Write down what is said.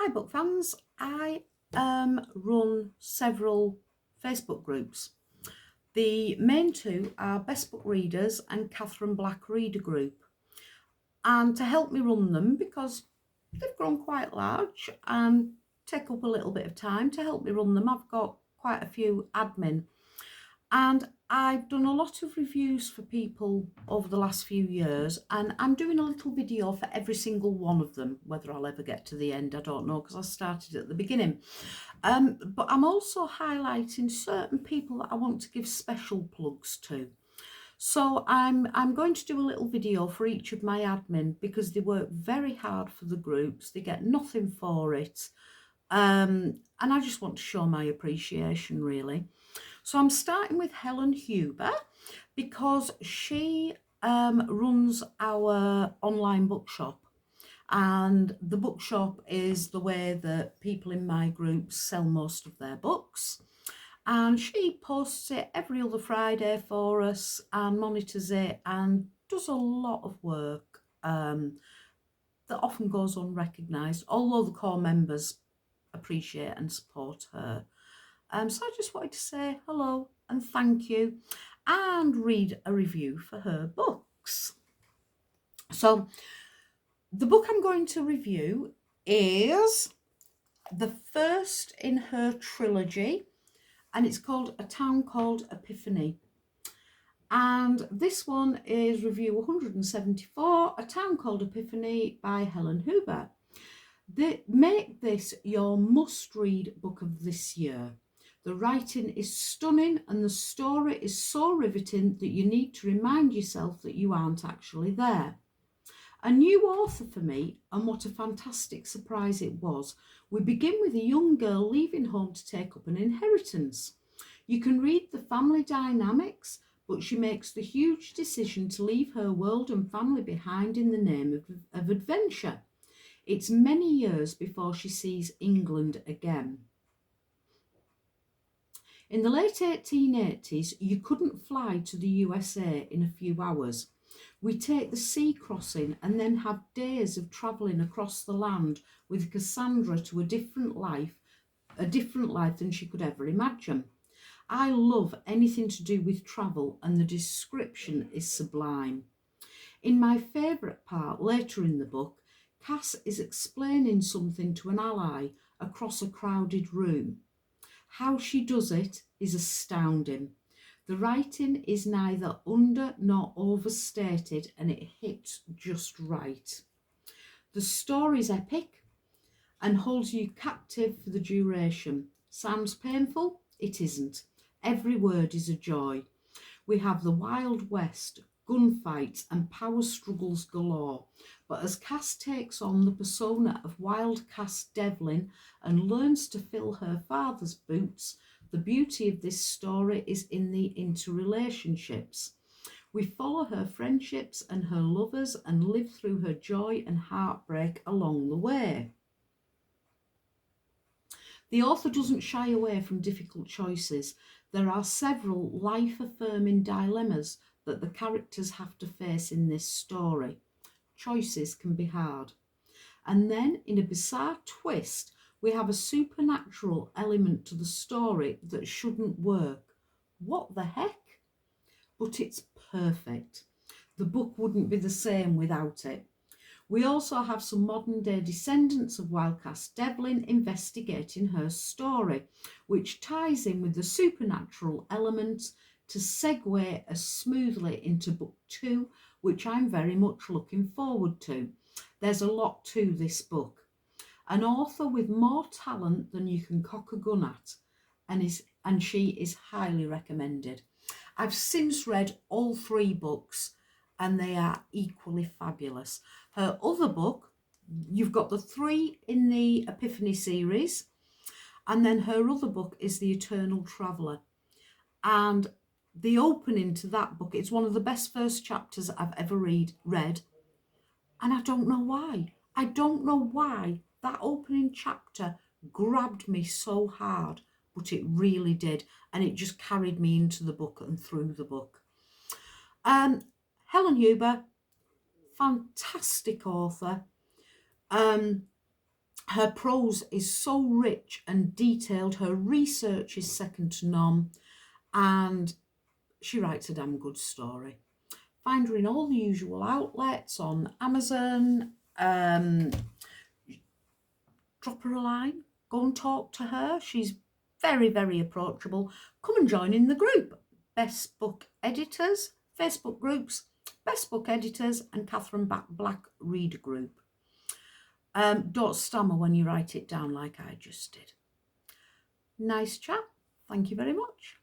Hi book fans, I run several Facebook groups. The main two are Best Book Readers and Katherine Black Reader Group. And to help me run them, because they've grown quite large and take up a little bit of time to help me run them, I've got quite a few admin. And I've done a lot of reviews for people over the last few years, and I'm doing a little video for every single one of them. Whether I'll ever get to the end, I don't know, because I started at the beginning. But I'm also highlighting certain people that I want to give special plugs to. So I'm going to do a little video for each of my admin, because they work very hard for the groups. They get nothing for it. And I just want to show my appreciation, really. So I'm starting with Helen Huber, because she runs our online bookshop, and the bookshop is the way that people in my group sell most of their books. And she posts it every other Friday for us and monitors it and does a lot of work that often goes unrecognised, although the core members appreciate and support her. So I just wanted to say hello and thank you and read a review for her books. So the book I'm going to review is the first in her trilogy, and it's called A Town Called Epiphany. And this one is review 174, A Town Called Epiphany by Helen Huber. Make this your must-read book of this year. The writing is stunning and the story is so riveting that you need to remind yourself that you aren't actually there. A new author for me, and what a fantastic surprise it was. We begin with a young girl leaving home to take up an inheritance. You can read the family dynamics, but she makes the huge decision to leave her world and family behind in the name of adventure. It's many years before she sees England again. In the late 1880s, you couldn't fly to the USA in a few hours. We take the sea crossing and then have days of travelling across the land with Cassandra to a different life than she could ever imagine. I love anything to do with travel, and the description is sublime. In my favourite part later in the book, Cass is explaining something to an ally across a crowded room. How she does it is astounding. The writing is neither under nor overstated, and it hits just right. The story's epic and holds you captive for the duration. Sounds painful? It isn't. Every word is a joy. We have the Wild West, gunfights and power struggles galore. But as Cass takes on the persona of Wild Cass Devlin and learns to fill her father's boots, the beauty of this story is in the interrelationships. We follow her friendships and her lovers and live through her joy and heartbreak along the way. The author doesn't shy away from difficult choices. There are several life-affirming dilemmas that the characters have to face in this story. Choices can be hard. And then, in a bizarre twist, we have a supernatural element to the story that shouldn't work. What the heck? But it's perfect. The book wouldn't be the same without it. We also have some modern-day descendants of Wild Cass Devlin investigating her story, which ties in with the supernatural elements to segue as smoothly into book 2, which I'm very much looking forward to. There's a lot to this book. An author with more talent than you can cock a gun at, and she is highly recommended. I've since read all 3 books, and they are equally fabulous. Her other book, you've got the 3 in the Epiphany series, and then her other book is The Eternal Traveller. And the opening to that book, it's one of the best first chapters I've ever read, and I don't know why. I don't know why that opening chapter grabbed me so hard, but it really did, and it just carried me into the book and through the book. Helen Huber, fantastic author. Her prose is so rich and detailed. Her research is second to none, and she writes a damn good story. Find her in all the usual outlets on Amazon. Drop her a line. Go and talk to her. She's very, very approachable. Come and join in the group. Best Book Editors, Facebook groups, Best Book Editors, and Katherine Black Reader Group. Don't stammer when you write it down like I just did. Nice chat. Thank you very much.